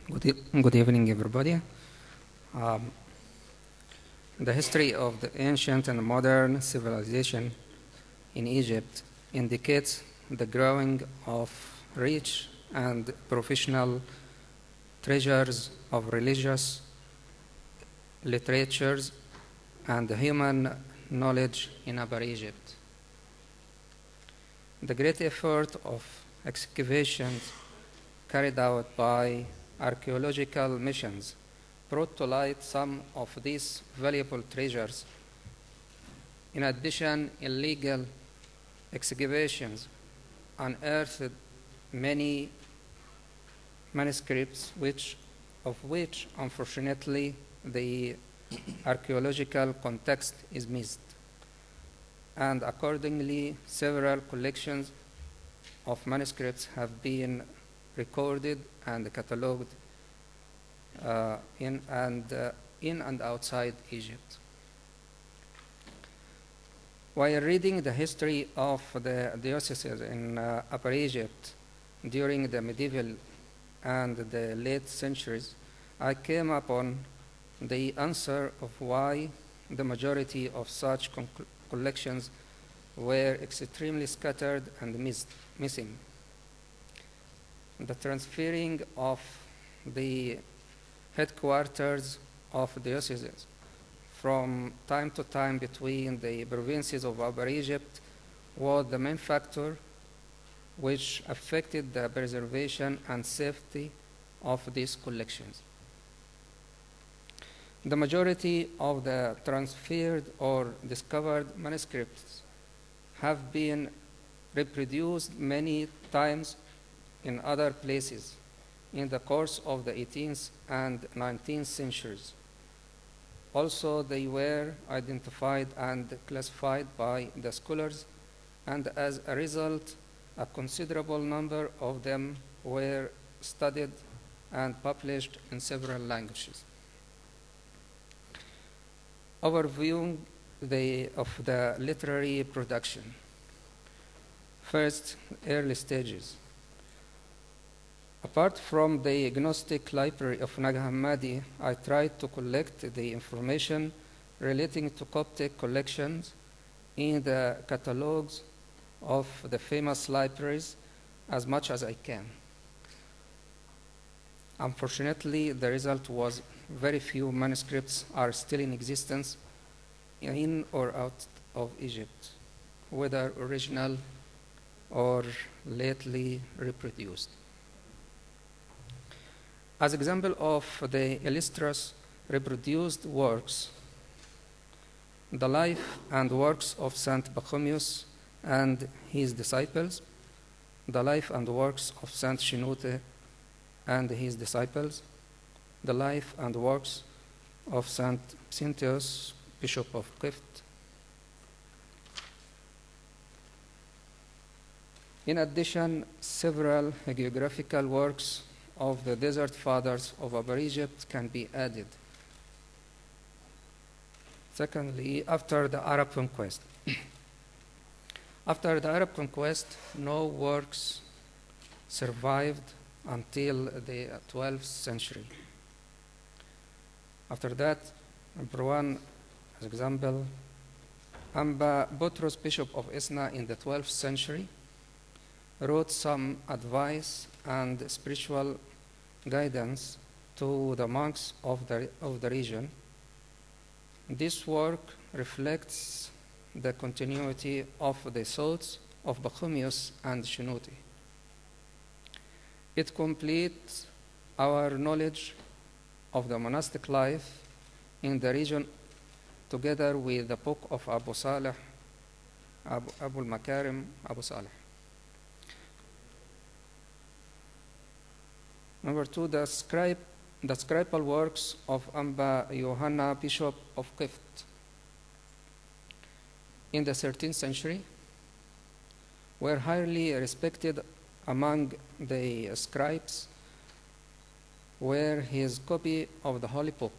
Good evening, everybody. Um, the history of the ancient and modern civilization in Egypt indicates the growing of rich and professional treasures of religious literatures and human knowledge in Upper Egypt. The great effort of excavations carried out by archaeological missions brought to light some of these valuable treasures. In addition, illegal excavations unearthed many manuscripts of which unfortunately the archaeological context is missed, and accordingly several collections of manuscripts have been recorded and catalogued in and outside Egypt. While reading the history of the dioceses in Upper Egypt during the medieval and the late centuries, I came upon the answer of why the majority of such collections were extremely scattered and missing. The transferring of the headquarters of dioceses from time to time between the provinces of Upper Egypt was the main factor which affected the preservation and safety of these collections. The majority of the transferred or discovered manuscripts have been reproduced many times in other places in the course of the 18th and 19th centuries. Also, they were identified and classified by the scholars, and as a result, a considerable number of them were studied and published in several languages. Overviewing of the literary production. First, early stages. Apart from the Gnostic library of Nag Hammadi, I tried to collect the information relating to Coptic collections in the catalogues of the famous libraries as much as I can. Unfortunately, the result was very few manuscripts are still in existence in or out of Egypt, whether original or lately reproduced. As example of the illustrious reproduced works, the life and works of Saint Pachomius and his disciples, the life and works of Saint Shinote and his disciples, the life and works of Saint Psinthios, Bishop of Qift. In addition, several geographical works of the desert fathers of Upper Egypt can be added. Secondly, after the Arab conquest. After the Arab conquest, no works survived until the 12th century. After that, number one, as example, Amba Butros, Bishop of Esna in the 12th century, wrote some advice and spiritual guidance to the monks of the region. This work reflects the continuity of the thoughts of Pachomius and Shinote. It completes our knowledge of the monastic life in the region together with the book of Abu Saleh, Abu al-Makarim, Abu Saleh. Number two, the scribal works of Amba Yohanna, Bishop of Qift, in the 13th century were highly respected among the scribes, where his copy of the Holy Book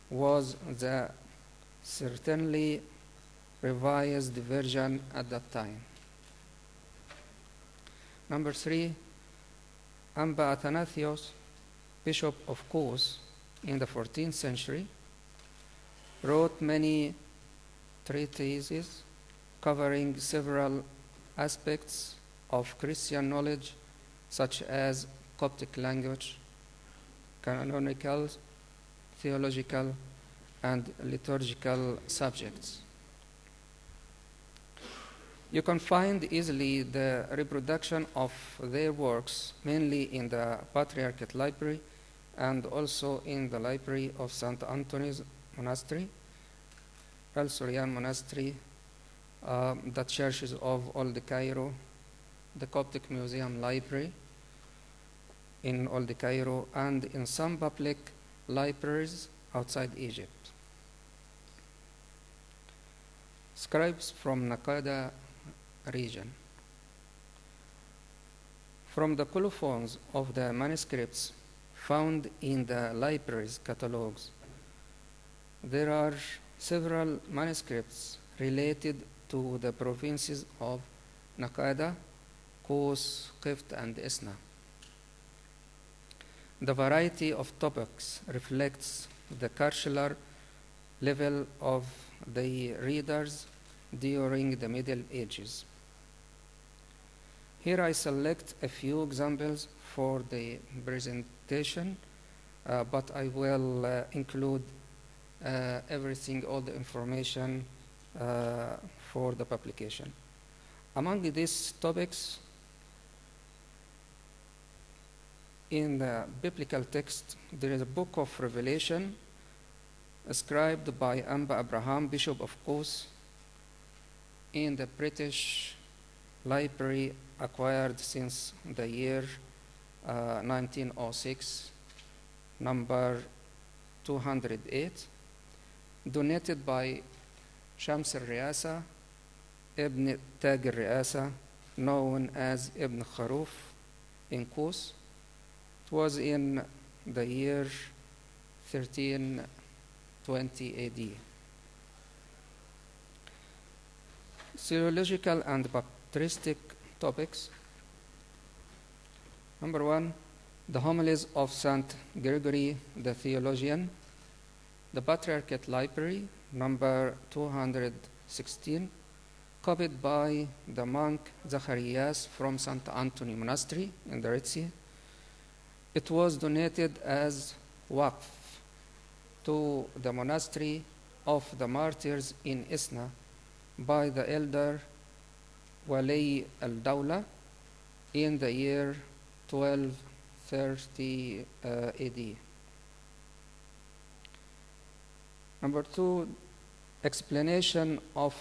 was the certainly revised version at that time. Number three, Amba Athanasios, Bishop of Kos in the 14th century, wrote many treatises covering several aspects of Christian knowledge, such as Coptic language, canonical, theological, and liturgical subjects. You can find easily the reproduction of their works mainly in the Patriarchate Library and also in the Library of St. Anthony's Monastery, Souryani Monastery, the churches of Old Cairo, the Coptic Museum Library in Old Cairo, and in some public libraries outside Egypt. Scribes from Naqada region. From the colophons of the manuscripts found in the library's catalogues, there are several manuscripts related to the provinces of Naqada, Kos, Qift, and Esna. The variety of topics reflects the cultural level of the readers during the Middle Ages. Here I select a few examples for the presentation, but I will include everything, all the information for the publication. Among these topics, in the biblical text, there is a book of Revelation ascribed by Amba Abraham, Bishop of Kos, in the British Library acquired since the year 1906, number 208, donated by Shams al-Riasa, Ibn Tag al-Riasa, known as Ibn Kharuf in Kos. It was in the year 1320 AD. Theological and patristic topics. Number one, the homilies of St. Gregory the Theologian, the Patriarchate Library, number 216, copied by the monk Zacharias from St. Anthony Monastery in the Red Sea. It was donated as waqf to the monastery of the martyrs in Esna by the elder Wali al-Dawla in the year 1230 AD. Number two, explanation of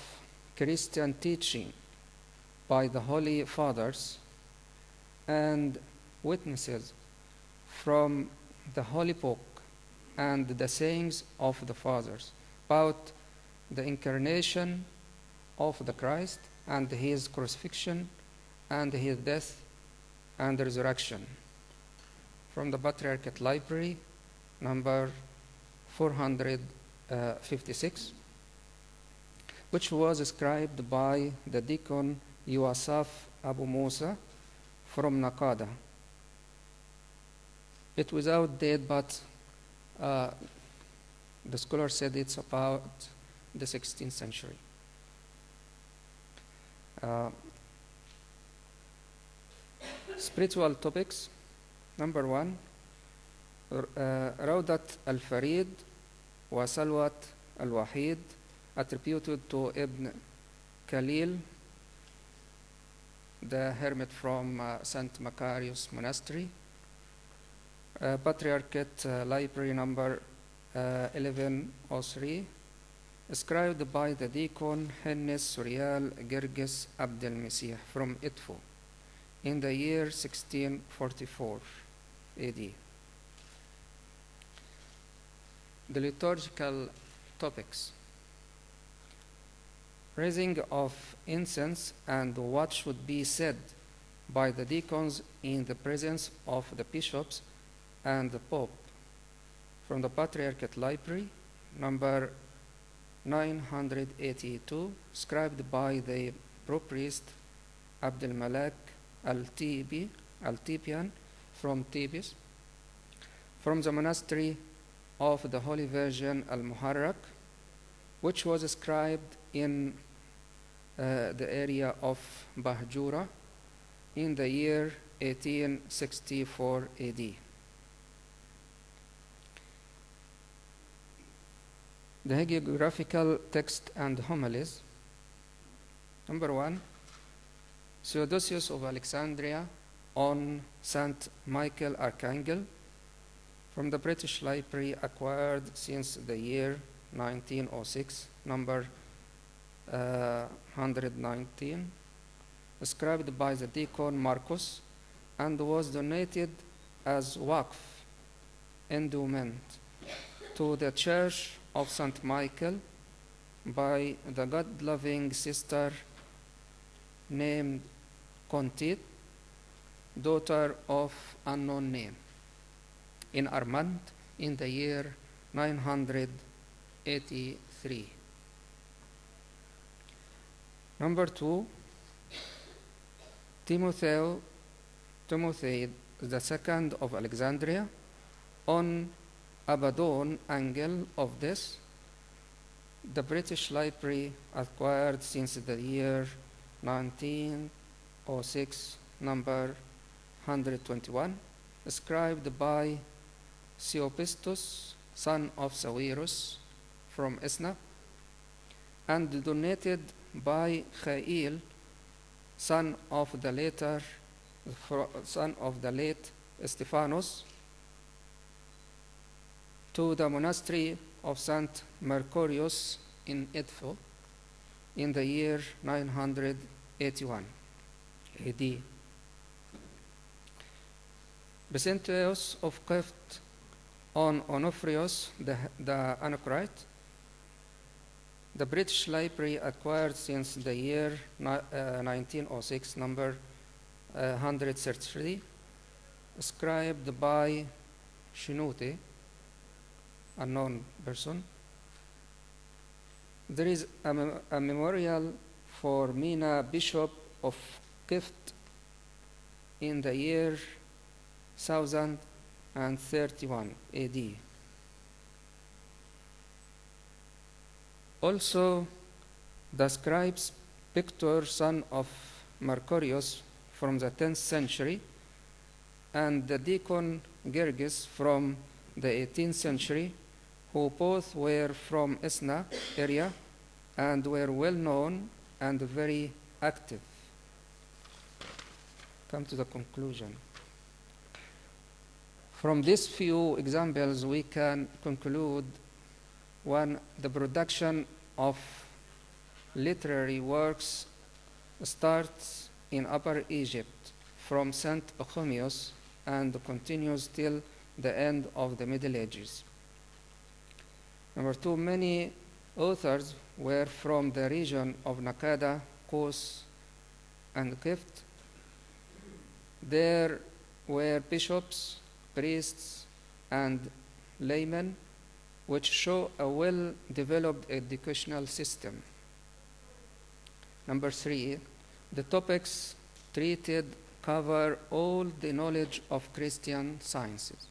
Christian teaching by the Holy Fathers and witnesses from the Holy Book and the sayings of the Fathers about the incarnation of the Christ and his crucifixion and his death and resurrection, from the Patriarchate Library, number 456, which was ascribed by the deacon Yuasaf Abu Musa from Naqada. It was outdated, but the scholar said it's about the 16th century. Spiritual topics. Number one, Rawdat al-Farid wa Salwat al-Wahid, attributed to Ibn Khalil, the hermit from St. Mekrofius Monastery. Patriarchate Library, number 1103, ascribed by the deacon Hennes Surial Gerges Abdel Mesih from Idfu in the year 1644 AD. The liturgical topics. Raising of incense and what should be said by the deacons in the presence of the bishops and the Pope, from the Patriarchate Library, number 982, scribed by the pro-priest Abdel Malak al-Tibian from Thebes. from the monastery of the Holy Virgin Al-Muharrak, which was inscribed in the area of Bahjura in the year 1864 AD. The hagiographical text and homilies. Number 1, Theodosius of Alexandria on Saint Michael Archangel, from the British Library, acquired since the year 1906, number 119, ascribed by the deacon Marcus, and was donated as waqf endowment to the Church of St. Michael by the God-loving sister named Contit, daughter of unknown name, in Armand in the year 983. Number 2, Timothy II of Alexandria on Abaddon angle of this. The British Library acquired since the year 1906, number 121, ascribed by Theopistus, son of Sawirus, from Esna, and donated by Khail, son of the late Stephanus, to the monastery of St. Mekrofius in Edfu in the year 981 AD. Byzantius of Qift on Onofrius the Anachrite. The British Library acquired since the year 1906, number 133, ascribed by Shinuti, unknown person. There is a memorial for Mina, Bishop of Qift, in the year 1031 AD. Also, the scribes Pictor, son of Mekrofius, from the 10th century, and the deacon Gergis from the 18th century, who both were from Esna area and were well known and very active. Come to the conclusion. From these few examples, we can conclude: 1, the production of literary works starts in Upper Egypt from St. Pachomius and continues till the end of the Middle Ages. Number 2, many authors were from the region of Nakada, Kos, and Qift. There were bishops, priests, and laymen, which show a well-developed educational system. Number 3, the topics treated cover all the knowledge of Christian sciences.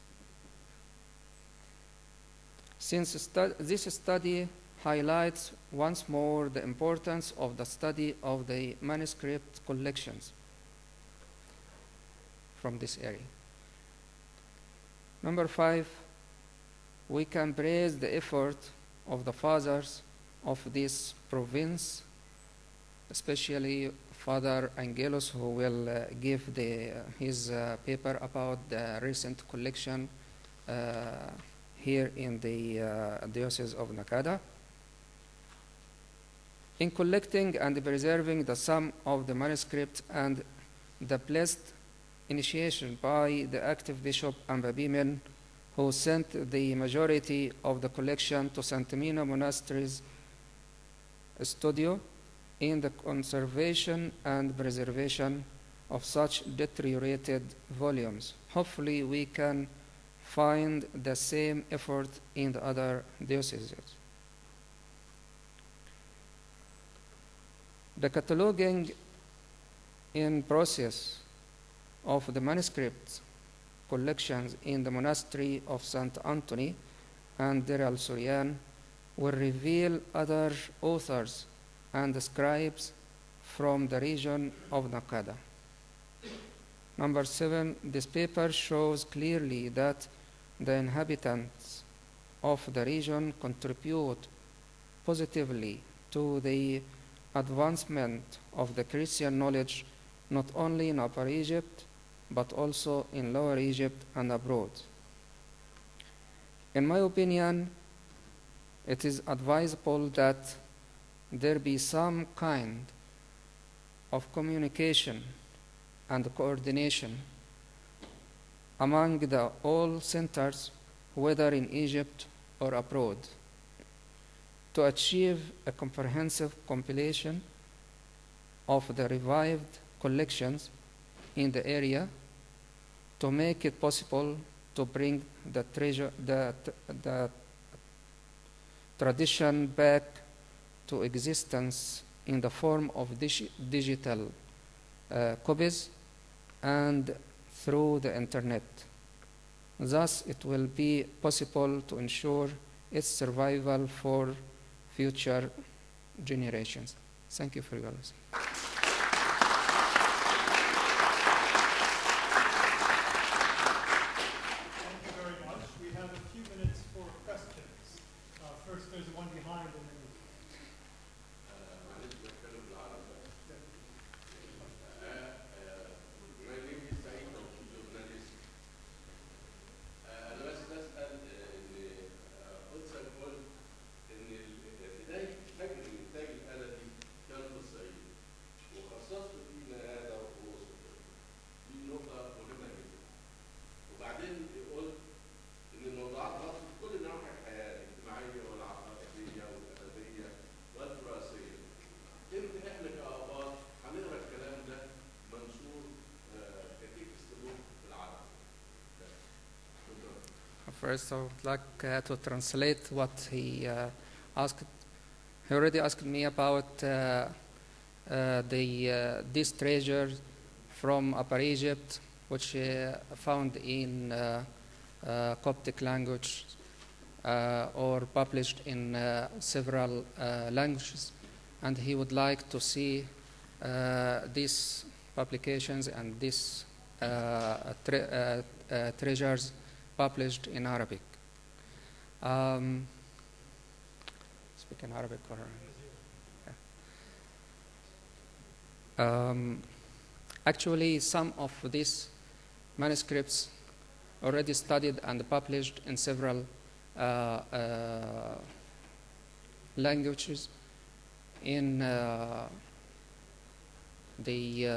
Since this study highlights once more the importance of the study of the manuscript collections from this area. Number 5, we can praise the effort of the fathers of this province, especially Father Angelus, who will give his paper about the recent collection here in the Diocese of Nakada. In collecting and preserving the sum of the manuscript and the blessed initiation by the active Bishop Ambabimen, who sent the majority of the collection to St. Mina Monastery's studio, in the conservation and preservation of such deteriorated volumes. Hopefully we can find the same effort in the other dioceses. The cataloging in process of the manuscripts collections in the monastery of St. Anthony and Deir al-Suryan will reveal other authors and scribes from the region of Naqada. Number 7, this paper shows clearly that the inhabitants of the region contribute positively to the advancement of the Christian knowledge not only in Upper Egypt but also in Lower Egypt and abroad. In my opinion, it is advisable that there be some kind of communication and coordination among all centers, whether in Egypt or abroad, to achieve a comprehensive compilation of the revived collections in the area, to make it possible to bring the tradition back to existence in the form of digital copies and through the internet. Thus, it will be possible to ensure its survival for future generations. Thank you for your listening. First, I would like to translate what he asked. He already asked me about these treasures from Upper Egypt, which found in Coptic language or published in several languages, and he would like to see these publications and these treasures published in Arabic. Speak in Arabic or actually, some of these manuscripts already studied and published in several languages in the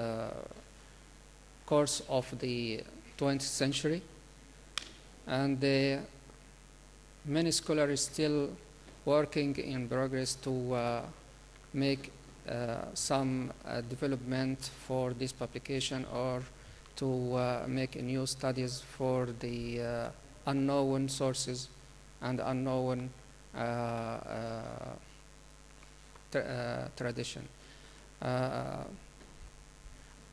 course of the 20th century. And many scholars are still working in progress to make some development for this publication, or to make new studies for the unknown sources and unknown tradition.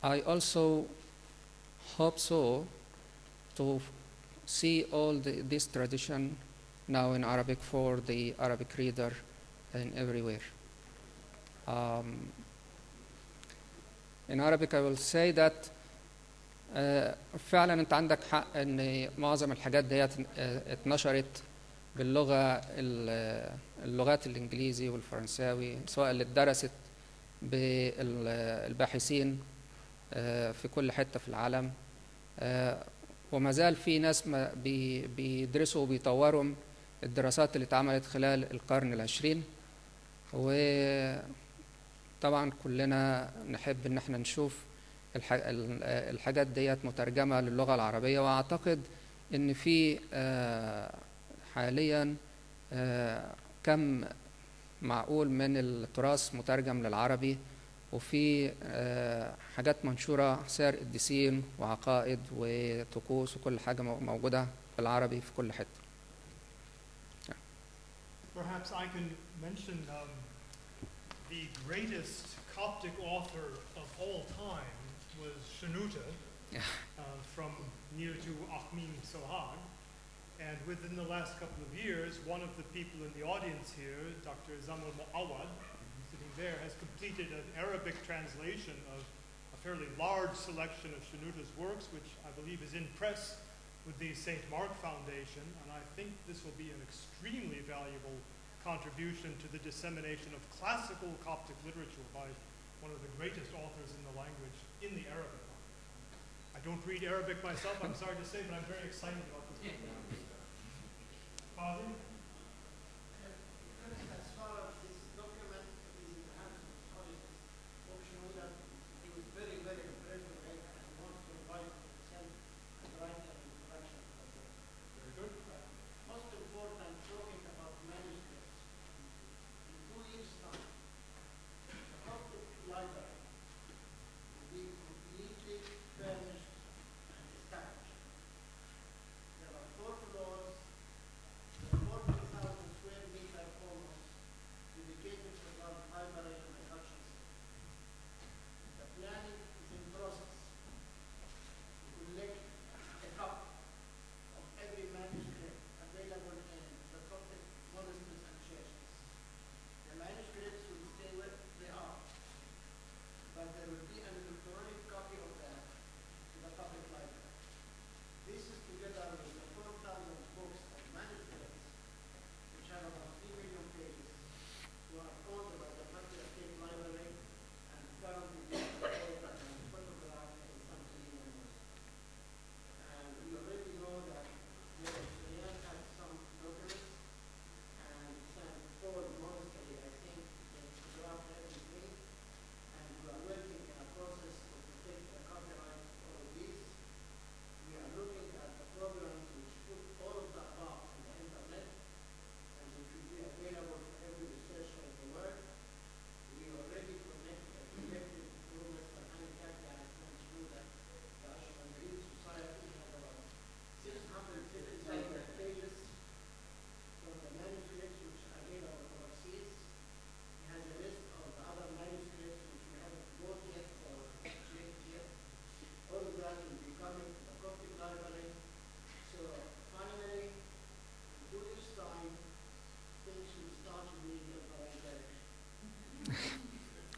I also hope so to see all this tradition now in Arabic for the Arabic reader and everywhere. In Arabic, I will say that فعلا انت عندك حق ان معظم الحاجات ديت اتنشرت اللغات الانجليزي والفرنساوي، سواء اللي اتدرست بالباحثين في كل حتة في العالم، وما زال في ناس بيدرسوا وبيطوروا الدراسات اللي اتعملت خلال القرن العشرين. وطبعا كلنا نحب ان احنا نشوف الحاجات ديت مترجمة للغة العربية، واعتقد ان في حاليا كم معقول من التراث مترجم للعربي، وفي حاجات منشورة سير قديسين وعقائد وطقوس وكل حاجة موجودة بالعربي في كل حتة. Perhaps I can mention the greatest Coptic author of all time was Shenouda, from near to Akhmin Sohag. And within the last couple of years, one of the people in the audience here, Dr. Zamal Muawad, sitting there, has completed an Arabic translation of a fairly large selection of Shenouda's works, which I believe is in press with the St. Mark Foundation. And I think this will be an extremely valuable contribution to the dissemination of classical Coptic literature by one of the greatest authors in the language in the Arabic language. I don't read Arabic myself, I'm sorry to say, but I'm very excited about this book. Father? As far as this document is in the hands of scholars of Shenouda, he was very, very impressed with it and wants to write himself and write an introduction. Very good. Most important, talking about manuscripts. In 2 years' time, the Coptic library will be completely furnished and established. There are 4 floors, 40,000 square meter almost, dedicated to the library and production center. The planning is in process. We collect a copy of every manuscript available in the Coptic monasteries and churches. The manuscripts will stay where they are, but there will be an electronic copy of them to the public library. This is together with the 4,000 books of manuscripts, which have about 3 million pages, who are owned by the Master State Library and currently being recorded and photographed in some museums. And we already know that the Souryani has some documents, and St. Paul Monastery, I think, they photographed everything, and we are working in a process to protect the copyright for all of these. We are looking at the programs which put all of the above on the internet, and which will be available for every researcher in the world. We already connected through Mr. Hannikat and Shenouda. The Ashkenazim Society has about 650,000 pages from the manuscripts which are available overseas. He has a list of the other manuscripts which we haven't bought yet or checked yet. All of that will be coming to the Coptic library. So finally, in 2 years' time, things will start moving in the right direction.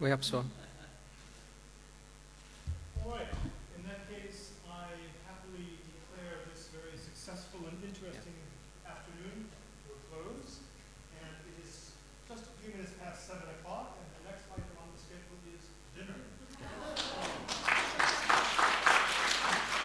We hope so. All right. In that case, I happily declare this very successful and interesting afternoon to a close. And it is just a few minutes past 7 o'clock, and the next item on the schedule is dinner.